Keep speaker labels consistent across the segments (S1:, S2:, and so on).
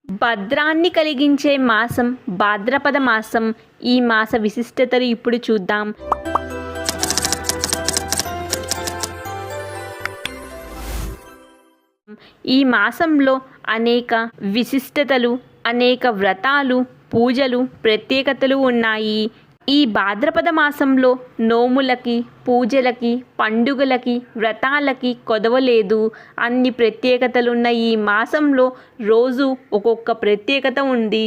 S1: భద్రాన్ని కలిగించే మాసం భాద్రపద మాసం. ఈ మాస విశిష్టతలు ఇప్పుడు చూద్దాం. ఈ మాసంలో అనేక విశిష్టతలు, అనేక వ్రతాలు, పూజలు, ప్రత్యేకతలు ఉన్నాయి. ఈ భాద్రపద మాసంలో నోములకి, పూజలకి, పండుగలకి, వ్రతాలకి కొదవలేదు. అన్ని ప్రత్యేకతలున్న ఈ మాసంలో రోజు ఒక్కొక్క ప్రత్యేకత ఉంది.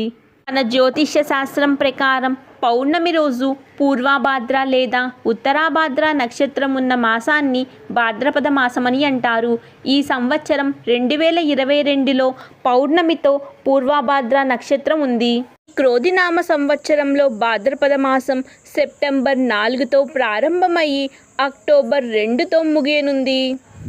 S1: మన జ్యోతిష్య శాస్త్రం ప్రకారం పౌర్ణమి రోజు పూర్వభాద్ర లేదా ఉత్తరాభాద్ర నక్షత్రం ఉన్న మాసాన్ని భాద్రపద మాసమని అంటారు. ఈ సంవత్సరం 2022లో పౌర్ణమితో పూర్వభాద్ర నక్షత్రం ఉంది. క్రోధినామ సంవత్సరంలో భాద్రపద మాసం సెప్టెంబర్ 4తో ప్రారంభమయ్యి అక్టోబర్ 2తో ముగియనుంది.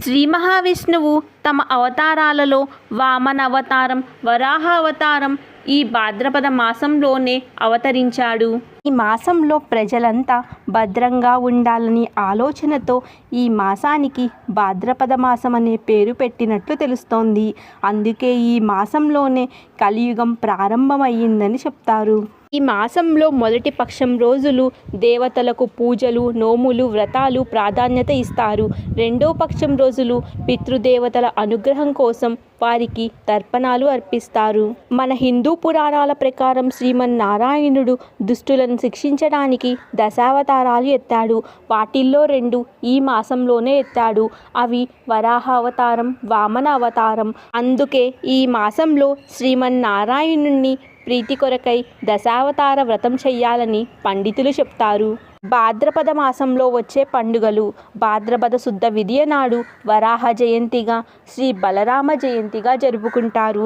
S1: శ్రీ మహావిష్ణువు తమ అవతారాలలో వామన అవతారం, వరాహ అవతారం ఈ భాద్రపద మాసంలోనే అవతరించాడు. ఈ మాసంలో ప్రజలంతా భద్రంగా ఉండాలని ఆలోచనతో ఈ మాసానికి భాద్రపద మాసం అనే పేరు పెట్టినట్లు తెలుస్తోంది. అందుకే ఈ మాసంలోనే కలియుగం ప్రారంభమయ్యిందని చెప్తారు. ఈ మాసంలో మొదటి పక్షం రోజులు దేవతలకు పూజలు, నోములు, వ్రతాలు ప్రాధాన్యత ఇస్తారు. రెండో పక్షం రోజులు పితృదేవతల అనుగ్రహం కోసం వారికి తర్పణాలు అర్పిస్తారు. మన హిందూ పురాణాల ప్రకారం శ్రీమన్నారాయణుడు దుష్టులను శిక్షించడానికి దశావతారాలు ఎత్తాడు. వాటిల్లో 2 ఈ మాసంలోనే ఎత్తాడు. అవి వరాహ అవతారం, వామన అవతారం. అందుకే ఈ మాసంలో శ్రీమన్నారాయణుణ్ణి ప్రీతి కొరకై దశావతార వ్రతం చెయ్యాలని పండితులు చెప్తారు. భాద్రపద మాసంలో వచ్చే పండుగలు. భాద్రపద శుద్ధ విదియ నాడు వరాహ జయంతిగా, శ్రీ బలరామ జయంతిగా జరుపుకుంటారు.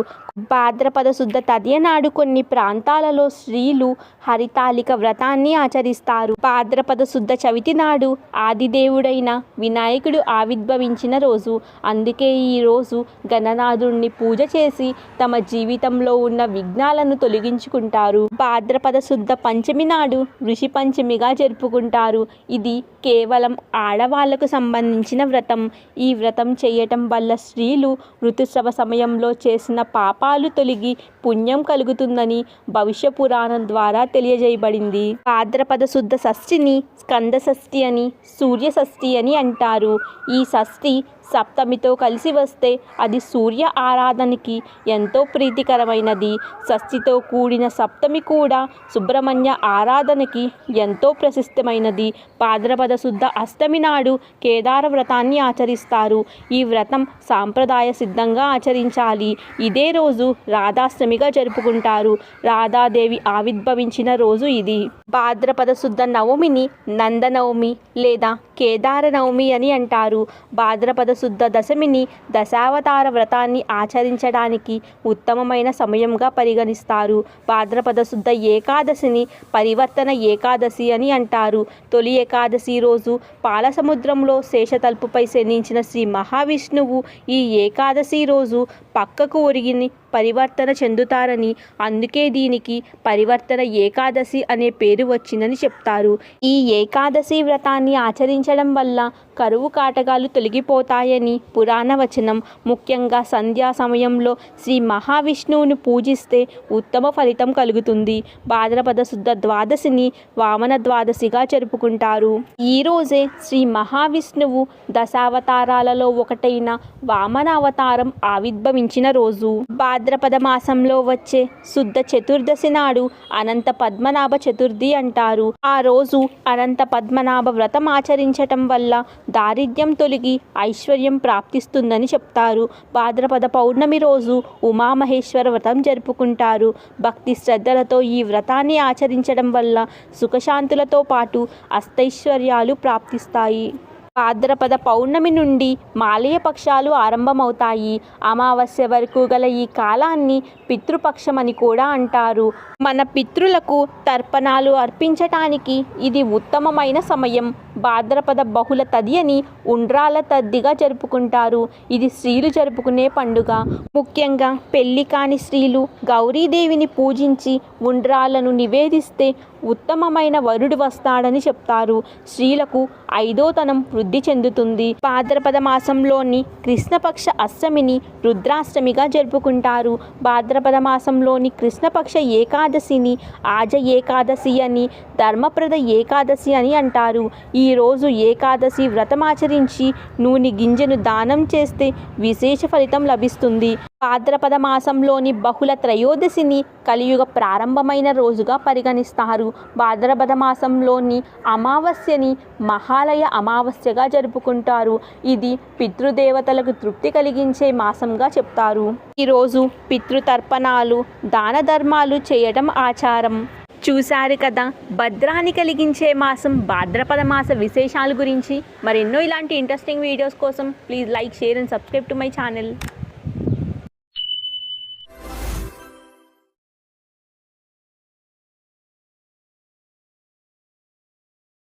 S1: భాద్రపద శుద్ధ తదియ నాడు కొన్ని ప్రాంతాలలో స్త్రీలు హరితాళిక వ్రతాన్ని ఆచరిస్తారు. భాద్రపద శుద్ధ చవితి నాడు ఆదిదేవుడైన వినాయకుడు ఆవిర్భవించిన రోజు. అందుకే ఈ రోజు గణనాథుణ్ణి పూజ చేసి తమ జీవితంలో ఉన్న విఘ్నాలను తొలగించుకుంటారు. భాద్రపద శుద్ధ పంచమి నాడు ఋషి పంచమిగా జరుపుకుంటారు. ఇది కేవలం ఆడవాళ్లకు సంబంధించిన వ్రతం. ఈ వ్రతం చేయటం వల్ల స్త్రీలు ఋతుస్రవ సమయంలో చేసిన పాపాలు తొలగి పుణ్యం కలుగుతుందని భవిష్య పురాణం ద్వారా తెలియజేయబడింది. భాద్రపద శుద్ధ షష్ఠిని స్కంద షష్ఠి అని, సూర్య షష్ఠి అని అంటారు. ఈ షష్ఠి సప్తమితో కలిసి వస్తే అది సూర్య ఆరాధనకి ఎంతో ప్రీతికరమైనది. షష్ఠితో కూడిన సప్తమి కూడా సుబ్రహ్మణ్య ఆరాధనకి ఎంతో ప్రశస్తమైనది. భాద్రపద శుద్ధ అష్టమి నాడు కేదార వ్రతాన్ని ఆచరిస్తారు. ఈ వ్రతం సాంప్రదాయ సిద్ధంగా ఆచరించాలి. ఇదే రోజు రాధాష్టమిగా జరుపుకుంటారు. రాధాదేవి ఆవిర్భవించిన రోజు ఇది. భాద్రపద శుద్ధ నవమిని నందనవమి లేదా కేదార నవమి అని అంటారు. భాద్రపద శుద్ధ దశమిని దశావతార వ్రతాన్ని ఆచరించడానికి ఉత్తమమైన సమయంగా పరిగణిస్తారు. భాద్రపద శుద్ధ ఏకాదశిని పరివర్తన ఏకాదశి అని అంటారు. తొలి ఏకాదశి రోజు పాలసముద్రంలో శేషతల్పుపై శయనించిన శ్రీ మహావిష్ణువు ఈ ఏకాదశి రోజు పక్కకు ఒరిగిని పరివర్తన చెందుతారని, అందుకే దీనికి పరివర్తన ఏకాదశి అనే పేరు వచ్చిందని చెప్తారు. ఈ ఏకాదశి వ్రతాన్ని ఆచరించడం వల్ల కరువు కాటకాలు తొలగిపోతాయని పురాణ వచనం. ముఖ్యంగా సంధ్యా సమయంలో శ్రీ మహావిష్ణువుని పూజిస్తే ఉత్తమ ఫలితం కలుగుతుంది. భాద్రపద శుద్ధ ద్వాదశిని వామన ద్వాదశిగా జరుపుకుంటారు. ఈ రోజే శ్రీ మహావిష్ణువు దశావతారాలలో ఒకటైన వామన అవతారం ఆవిర్భవించిన రోజు. భాద్రపద మాసంలో వచ్చే శుద్ధ చతుర్దశి నాడు అనంత పద్మనాభ చతుర్థి అంటారు. ఆ రోజు అనంత పద్మనాభ వ్రతం ఆచరించటం వల్ల దారిద్ర్యం తొలగి ఐశ్వర్యం ప్రాప్తిస్తుందని చెప్తారు. భాద్రపద పౌర్ణమి రోజు ఉమామహేశ్వర వ్రతం జరుపుకుంటారు. భక్తి శ్రద్ధలతో ఈ వ్రతాన్ని ఆచరించడం వల్ల సుఖశాంతులతో పాటు అష్టైశ్వర్యాలు ప్రాప్తిస్తాయి. భాద్రపద పౌర్ణమి నుండి మాలయ పక్షాలు ఆరంభమవుతాయి. అమావాస్య వరకు గల ఈ కాలాన్ని పితృపక్షం అని కూడా అంటారు. మన పితృలకు తర్పణాలు అర్పించటానికి ఇది ఉత్తమమైన సమయం. భాద్రపద బహుళ తదియని ఉండ్రాల తద్దిగా జరుపుకుంటారు. ఇది స్త్రీలు జరుపుకునే పండుగ. ముఖ్యంగా పెళ్లి కాని స్త్రీలు గౌరీదేవిని పూజించి ఉండ్రాలను నివేదిస్తే ఉత్తమమైన వరుడు వస్తాడని చెప్తారు. స్త్రీలకు 5వ తనం వృద్ధి చెందుతుంది. భాద్రపద మాసంలోని కృష్ణపక్ష అష్టమిని రుద్రాష్టమిగా జరుపుకుంటారు. భాద్రపద మాసంలోని కృష్ణపక్ష ఏకాదశిని ఆజ ఏకాదశి అని, ధర్మప్రద ఏకాదశి అని అంటారు. ఈరోజు ఏకాదశి వ్రతమాచరించి నూనె గింజను దానం చేస్తే విశేష ఫలితం లభిస్తుంది. భాద్రపద మాసంలోని బహుళ త్రయోదశిని కలియుగ ప్రారంభమైన రోజుగా పరిగణిస్తారు. భాద్రపద మాసంలోని అమావాస్యని మహాలయ అమావాస్యగా జరుపుకుంటారు. ఇది పితృదేవతలకు తృప్తి కలిగించే మాసంగా చెప్తారు. ఈరోజు పితృతర్పణాలు, దాన ధర్మాలు చేయడం ఆచారం. చూశారు కదా, భద్రాన్ని కలిగించే మాసం భాద్రపద మాస విశేషాల గురించి. మరెన్నో ఇలాంటి ఇంట్రెస్టింగ్ వీడియోస్ కోసం please like, share and subscribe to my channel.